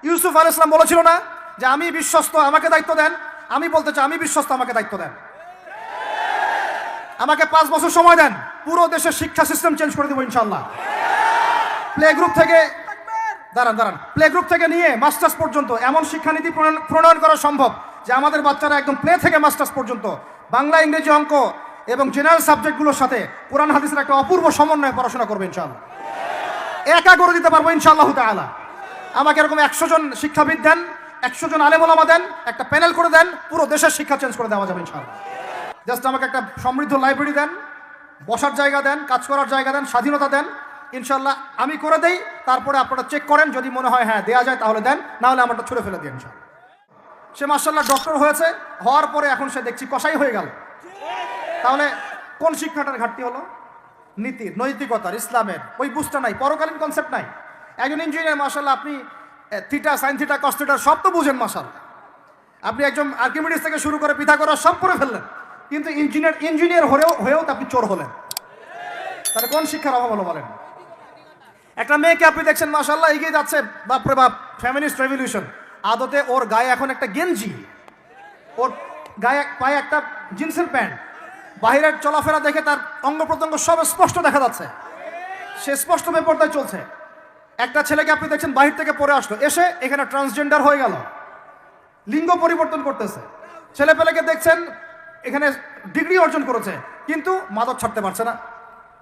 ইউসুফ আলাইহিস সালাম বলেছিল না যে আমি বিশ্বস্ত, আমাকে দায়িত্ব দেন? আমি বলতে চাই আমি বিশ্বস্ত, আমাকে দায়িত্ব দেন। আমাকে 5 বছর সময় দেন, পুরো দেশের শিক্ষা সিস্টেম চেঞ্জ করে দেবো ইনশাআল্লাহ। প্লে গ্রুপ থেকে প্লে গ্রুপ থেকে নিয়ে মাস্টার্স পর্যন্ত এমন শিক্ষানীতি প্রণয়ন করা সম্ভব যে আমাদের বাচ্চারা একদম প্লে থেকে মাস্টার্স পর্যন্ত বাংলা, ইংরেজি, অঙ্ক এবং জেনারেল সাবজেক্টগুলোর সাথে কোরআন হাদিসের একটা অপূর্ব সমন্বয়ে পড়াশোনা করবে ইনশাআল্লাহ। একা করে দিতে পারবো ইনশাআল্লাহ তাআলা। আমাকে এরকম 100 জন শিক্ষাবিদ দেন, 100 জন আলেম ওলামা দেন, একটা প্যানেল করে দেন, পুরো দেশের শিক্ষা চেঞ্জ করে দেওয়া যাবে ইনশাআল্লাহ। জাস্ট আমাকে একটা সমৃদ্ধ লাইব্রেরি দেন, বসার জায়গা দেন, কাজ করার জায়গা দেন, স্বাধীনতা দেন, ইনশাআল্লাহ আমি করে দেই। তারপরে আপনারা চেক করেন, যদি মনে হয় হ্যাঁ দেওয়া যায় তাহলে দেন, না হলে আমারটা ছুঁড়ে ফেলে দিন ইনশাআল্লাহ। সে মাশাআল্লাহ ডক্টর হয়েছে, হওয়ার পরে এখন সে দেখছি কসাই হয়ে গেল। তাহলে কোন শিক্ষাটার ঘাটতি হলো? নীতির, নৈতিকতার, ইসলামের ওই বুঝটা নাই, পরকালীন কনসেপ্ট নাই। একজন ইঞ্জিনিয়ার মাশাআল্লাহ আপনি theta, sine theta, cos theta সব তো বুঝেন মাশাআল্লাহ। আপনি একজন আর্কিমিডিস থেকে শুরু করে পিথাগোরাস সব করে ফেললেন, কিন্তু ইঞ্জিনিয়ার হয়েও তো আপনি চোর হলেন। তাহলে কোন শিক্ষার অভাব হলো বলেন? একটা মেয়েকে আপনি দেখছেন মাশাআল্লাহ এগিয়ে যাচ্ছে, বাপরে বাপ, ফেমিনিস্ট রেভলিউশন। আদতে ওর গায়ে এখন একটা গেঞ্জি, ওর গায়ে পায়ে একটা জিন্সের প্যান্ট, বাহিরের চলাফেরা দেখে তার অঙ্গ প্রত্যঙ্গ সব স্পষ্ট দেখা যাচ্ছে, সে স্পষ্ট বেপরদায় চলছে। একটা ছেলেকে আপনি দেখছেন বাহির থেকে পড়ে আসলো, এসে এখানে ট্রান্সজেন্ডার হয়ে গেল, লিঙ্গ পরিবর্তন করতেছে। ছেলেপেলেকে দেখছেন এখানে ডিগ্রি অর্জন করেছে, কিন্তু মাদক ছাড়তে পারছে না,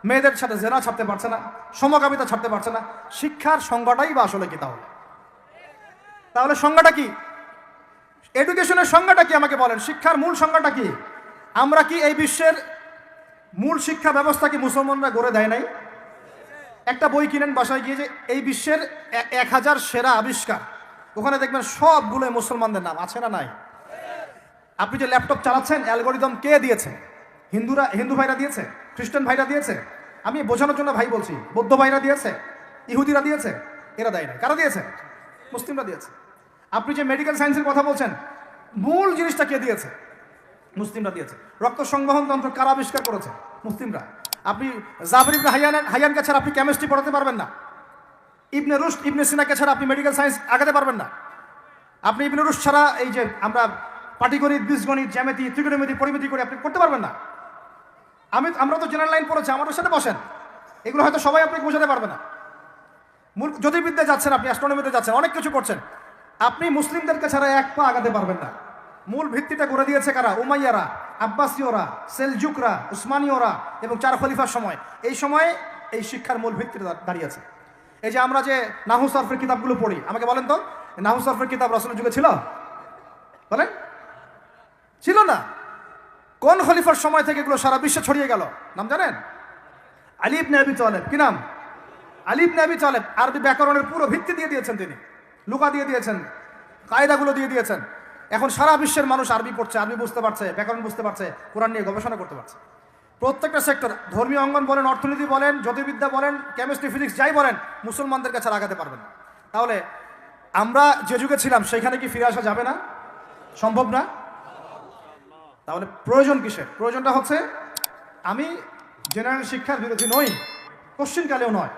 মেয়েদের সাথে জেনা ছাড়তে পারছে না, সমকামিতা ছাড়তে পারছে না। শিক্ষার সংজ্ঞাটাই বা আসলে কি? তাহলে সংজ্ঞাটা কি? এডুকেশনের সংজ্ঞাটা কি আমাকে বলেন? শিক্ষার মূল সংজ্ঞাটা কি? আমরা কি এই বিশ্বের মূল শিক্ষা ব্যবস্থা কি মুসলমানরা গড়ে দেয় নাই? একটা বই কিনেন বাসায় গিয়ে, যে এই বিশ্বের 1000 সেরা আবিষ্কার, ওখানে দেখবেন সবগুলো মুসলমানদের নাম আছে না নাই? আপনি যে ল্যাপটপ চালাচ্ছেন, অ্যালগোরিদম কে দিয়েছে? হিন্দু ভাইরা দিয়েছে, খ্রিস্টান ভাইরা দিয়েছে। আমি বোঝানোর জন্য ভাই বলছি, বৌদ্ধ ভাইরা দিয়েছে, ইহুদিরা দিয়েছে, এরা দেয় না। কারা দিয়েছে? মুসলিমরা দিয়েছে। আপনি যে মেডিকেল সায়েন্সের কথা বলছেন, মূল জিনিসটা কে দিয়েছে? মুসলিমরা দিয়েছে। রক্ত সংবহন তন্ত্র কারা আবিষ্কার করেছে? মুসলিমরা। আপনি জাবর ইবনে হাইয়ানকে ছাড়া আপনি কেমিস্ট্রি পড়াতে পারবেন না। ইবনে রুশদ, ইবনে সিনাকে ছাড়া আপনি মেডিকেল সায়েন্স আগাতে পারবেন না। আপনি ইবনে রুশদ ছাড়া এই যে আমরা পাটিগণিত, বীজগণিত, জ্যামিতি, ত্রিকোণমিতি, পরিমিতি করে আপনি করতে পারবেন না। আমরা তো জেনারেল লাইন পড়েছি, আমাদের সাথে বসেন, এগুলো হয়তো সবাই আপনাকে বোঝাতে পারবে না। জ্যোতির্বিদ্যা যাচ্ছেন, আপনি অ্যাস্ট্রোনমিতে যাচ্ছেন, অনেক কিছু করছেন, আপনি মুসলিমদেরকে ছাড়া এক পা আগাতে পারবেন না। মূল ভিত্তিটা করে দিয়েছে কারা? উমাইয়ারা, আব্বাসীয়রা, সেলজুকরা, উসমানীয়রা এবং 4 খলিফার সময়। এই সময়ে এই শিক্ষার মূল ভিত্তিটা দাঁড়িয়েছে। এই যে আমরা যে নাহু সরফের কিতাবগুলো পড়ি, আমাকে বলেন তো, নাহু সরফের কিতাব রাসূলের যুগে ছিল? বলেন, ছিল না। কোন খলিফার সময় থেকে এগুলো সারা বিশ্বে ছড়িয়ে গেল? নাম জানেন? আলী ইবনে আবি তালেব। কি নাম? আলী ইবনে আবি তালেব। আরবি ব্যাকরণের পুরো ভিত্তি দিয়ে দিয়েছেন তিনি, লুকা দিয়ে দিয়েছেন, কায়দাগুলো দিয়ে দিয়েছেন। এখন সারা বিশ্বের মানুষ আরবি পড়ছে, আরবি বুঝতে পারছে, ব্যাকরণ বুঝতে পারছে, কোরআন নিয়ে গবেষণা করতে পারছে। প্রত্যেকটা সেক্টর, ধর্মীয় অঙ্গন বলেন, অর্থনীতি বলেন, জ্যোতির্বিদ্যা বলেন, কেমিস্ট্রি, ফিজিক্স যাই বলেন, মুসলমানদের কাছে আগাতে পারবেন না। তাহলে আমরা যে যুগে ছিলাম সেখানে কি ফিরে আসা যাবে না? সম্ভব না। তাহলে প্রয়োজন কিসের? প্রয়োজনটা হচ্ছে, আমি জেনারেল শিক্ষার বিরোধী নই, কোশ্চিনকালেও নয়।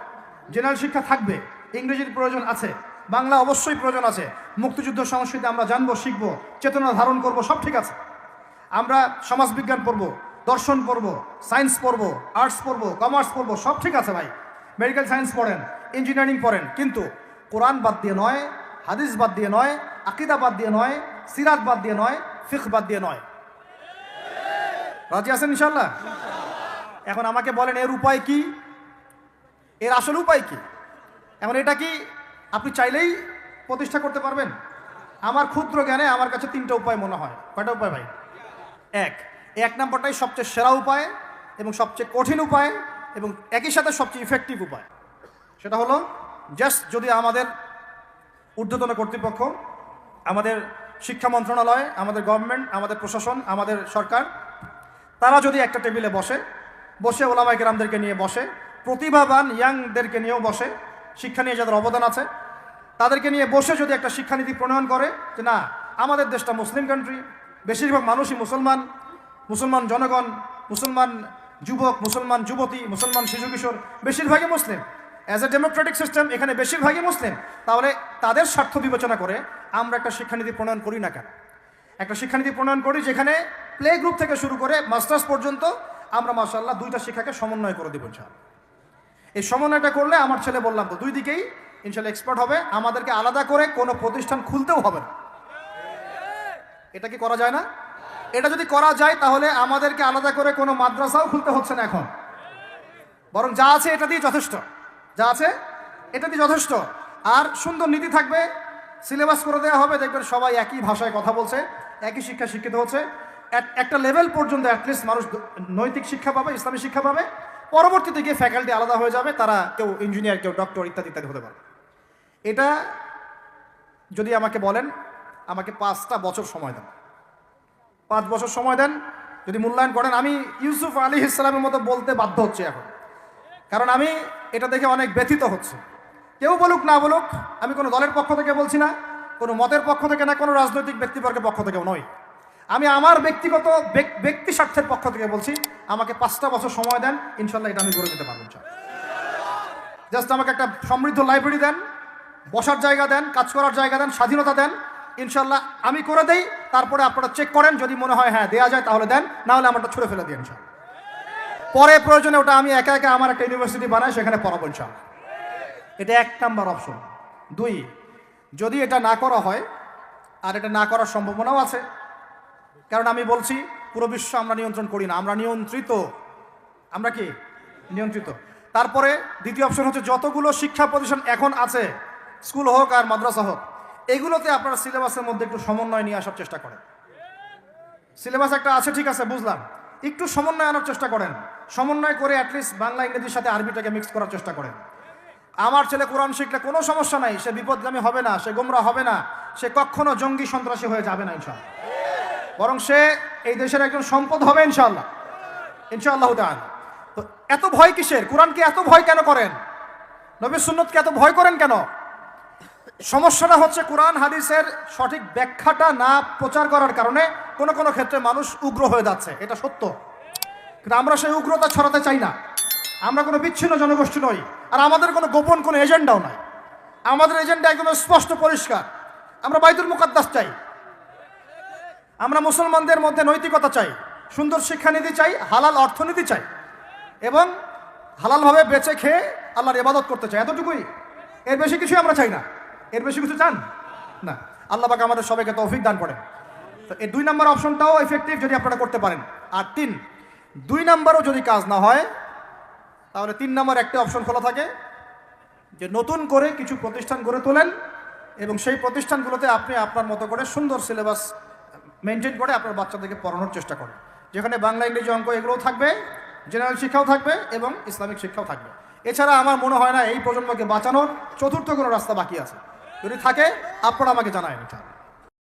জেনারেল শিক্ষা থাকবে, ইংরেজির প্রয়োজন আছে, বাংলা অবশ্যই প্রয়োজন আছে, মুক্তিযুদ্ধ সংস্কৃতি আমরা জানবো, শিখবো, চেতনা ধারণ করব, সব ঠিক আছে। আমরা সমাজবিজ্ঞান পড়ব, দর্শন পড়ব, সায়েন্স পড়ব, আর্টস পড়ব, কমার্স পড়ব, সব ঠিক আছে ভাই। মেডিকেল সায়েন্স পড়েন, ইঞ্জিনিয়ারিং পড়েন, কিন্তু কোরআন বাদ দিয়ে নয়, হাদিস বাদ দিয়ে নয়, আকীদা বাদ দিয়ে নয়, সিরাত বাদ দিয়ে নয়, ফিকহ বাদ দিয়ে নয়। রাজি আছেন ইনশাআল্লাহ? এখন আমাকে বলেন, এর উপায় কি? এর আসল উপায় কি? এখন এটা কি আপনি চাইলেই প্রতিষ্ঠা করতে পারবেন? আমার ক্ষুদ্র জ্ঞানে আমার কাছে 3টা উপায় মনে হয়। কয়টা উপায় ভাই? এক নম্বরটাই সবচেয়ে সেরা উপায় এবং সবচেয়ে কঠিন উপায় এবং একই সাথে সবচেয়ে ইফেক্টিভ উপায়। সেটা হলো, জাস্ট যদি আমাদের ঊর্ধ্বতন কর্তৃপক্ষ, আমাদের শিক্ষা মন্ত্রণালয়, আমাদের গভর্নমেন্ট, আমাদের প্রশাসন, আমাদের সরকার, তারা যদি একটা টেবিলে বসে ওলামায়ে কেরামদেরকে নিয়ে বসে, প্রতিভাবান ইয়াংদেরকে নিয়েও বসে, শিক্ষা নিয়ে যাদের অবদান আছে তাদেরকে নিয়ে বসে যদি একটা শিক্ষানীতি প্রণয়ন করে, যে না, আমাদের দেশটা মুসলিম কান্ট্রি, বেশিরভাগ মানুষই মুসলমান, মুসলমান জনগণ, মুসলমান যুবক, মুসলমান যুবতী, মুসলমান শিশু কিশোর বেশিরভাগই মুসলিম, অ্যাজ এ ডেমোক্রেটিক সিস্টেম এখানে বেশিরভাগই মুসলিম, তাহলে তাদের স্বার্থ বিবেচনা করে আমরা একটা শিক্ষানীতি প্রণয়ন করি না কেন? একটা শিক্ষানীতি প্রণয়ন করি যেখানে প্লে গ্রুপ থেকে শুরু করে মাস্টার্স পর্যন্ত আমরা মাশাআল্লাহ দুইটা শিক্ষাকে সমন্বয় করে দেব ইনশাআল্লাহ। এই সমন্বয়টা করলে আমার ছেলে বললাম তো দুই দিকেই ইনশাআল্লাহ এক্সপার্ট হবে। আমাদেরকে আলাদা করে কোনো প্রতিষ্ঠান খুলতেও হবে না। এটা কি করা যায় না? এটা যদি করা যায় তাহলে আমাদেরকে আলাদা করে কোনো মাদ্রাসাও খুলতে হচ্ছে না এখন, বরং যা আছে এটা দিয়ে যথেষ্ট, যা আছে এটা দিয়ে যথেষ্ট। আর সুন্দর নীতি থাকবে, সিলেবাস করে দেওয়া হবে, দেখবেন সবাই একই ভাষায় কথা বলছে, একই শিক্ষা শিক্ষিত হচ্ছে। একটা লেভেল পর্যন্ত অ্যাটলিস্ট মানুষ নৈতিক শিক্ষা পাবে, ইসলামী শিক্ষা পাবে। পরবর্তীতে গিয়ে ফ্যাকাল্টি আলাদা হয়ে যাবে, তারা কেউ ইঞ্জিনিয়ার, কেউ ডক্টর ইত্যাদি ইত্যাদি হতে পারে। এটা যদি আমাকে বলেন, আমাকে 5টা বছর সময় দেন, 5 বছর সময় দেন, যদি মূল্যায়ন করেন, আমি ইউসুফ আলাইহিস সালামের মতো বলতে বাধ্য হচ্ছি এখন, কারণ আমি এটা দেখে অনেক ব্যথিত হচ্ছে। কেউ বলুক না বলুক, আমি কোনো দলের পক্ষ থেকে বলছি না, কোনো মতের পক্ষ থেকে না, কোনো রাজনৈতিক ব্যক্তিবর্গের পক্ষ থেকেও নয়, আমি আমার ব্যক্তিগত ব্যক্তি স্বার্থের পক্ষ থেকে বলছি, আমাকে 5টা বছর সময় দেন, ইনশাল্লাহ এটা আমি করে দিতে পারবো। জাস্ট আমাকে একটা সমৃদ্ধ লাইব্রেরি দেন, বসার জায়গা দেন, কাজ করার জায়গা দেন, স্বাধীনতা দেন, ইনশাল্লাহ আমি করে দেই। তারপরে আপনারা চেক করেন, যদি মনে হয় হ্যাঁ দেওয়া যায় তাহলে দেন, না হলে আমারটা ছুড়ে ফেলে দিন ইনশাল্লাহ। পরে প্রয়োজনে ওটা আমি একা একা আমার একটা ইউনিভার্সিটি বানাই, সেখানে পড়াবো ইনশাল্লাহ। এটা 1 নাম্বার অপশন। 2, যদি এটা না করা হয়, আর এটা না করার সম্ভাবনাও আছে, কারণ আমি বলছি পুরো বিশ্ব আমরা নিয়ন্ত্রণ করি না, আমরা নিয়ন্ত্রিত। আমরা কি নিয়ন্ত্রিত? তারপরে দ্বিতীয় অপশন হচ্ছে যতগুলো শিক্ষা প্রতিষ্ঠান এখন আছে, স্কুল হোক আর মাদ্রাসা হোক, এগুলোতে আপনারা সিলেবাসের মধ্যে একটু সমন্বয় নিয়ে আসার চেষ্টা করেন। সিলেবাস একটা আছে, ঠিক আছে, বুঝলাম, একটু সমন্বয় আনার চেষ্টা করেন। সমন্বয় করে অ্যাটলিস্ট বাংলা ইংরেজির সাথে আরবিটাকে মিক্স করার চেষ্টা করেন। আমার ছেলে কোরআন শিখলে কোনো সমস্যা নাই, সে বিপদগামী হবে না, সে গোমরা হবে না, সে কখনো জঙ্গি সন্ত্রাসী হয়ে যাবে না ইনশাআল্লাহ, বরং সে এই দেশের একজন সম্পদ হবে ইনশাআল্লাহ, ইনশাআল্লাহ তাআলা। তো এত ভয় কিসের? কোরআনকে এত ভয় কেন করেন? নবীর সুন্নতকে এত ভয় করেন কেন? সমস্যাটা হচ্ছে কোরআন হাদিসের সঠিক ব্যাখ্যাটা না প্রচার করার কারণে কোনো কোনো ক্ষেত্রে মানুষ উগ্র হয়ে যাচ্ছে, এটা সত্য। কিন্তু আমরা সেই উগ্রতা ছড়াতে চাই না। আমরা কোনো বিচ্ছিন্ন জনগোষ্ঠী নই, আর আমাদের কোনো গোপন কোনো এজেন্ডাও নাই। আমাদের এজেন্ডা একদম স্পষ্ট পরিষ্কার। আমরা বাইতুল মুকাদ্দাস চাই, আমরা মুসলমানদের মধ্যে নৈতিকতা চাই, সুন্দর শিক্ষানীতি চাই, হালাল অর্থনীতি চাই, এবং হালালভাবে বেঁচে খেয়ে আল্লাহর ইবাদত করতে চাই, এতটুকুই। এর বেশি কিছু আমরা চাই না। এর বেশি কিছু চান না? আল্লাহ পাক আমাদের সবাইকে তৌফিক দান করেন। তো এই 2 নাম্বার অপশনটাও এফেক্টিভ যদি আপনারা করতে পারেন। আর 3, 2 নাম্বারও যদি কাজ না হয়, তাহলে 3 নাম্বার একটা অপশন খোলা থাকে, যে নতুন করে কিছু প্রতিষ্ঠান গড়ে তোলেন এবং সেই প্রতিষ্ঠানগুলোতে আপনি আপনার মতো করে সুন্দর সিলেবাস মেনটেন করে আপনার বাচ্চাদেরকে পড়ানোর চেষ্টা করেন, যেখানে বাংলা ইংরেজি অঙ্ক এগুলোও থাকবে, জেনারেল শিক্ষাও থাকবে এবং ইসলামিক শিক্ষাও থাকবে। এছাড়া আমার মনে হয় না এই প্রজন্মকে বাঁচানোর চতুর্থ কোনো রাস্তা বাকি আছে। যদি থাকে আপনারা আমাকে জানাবেন।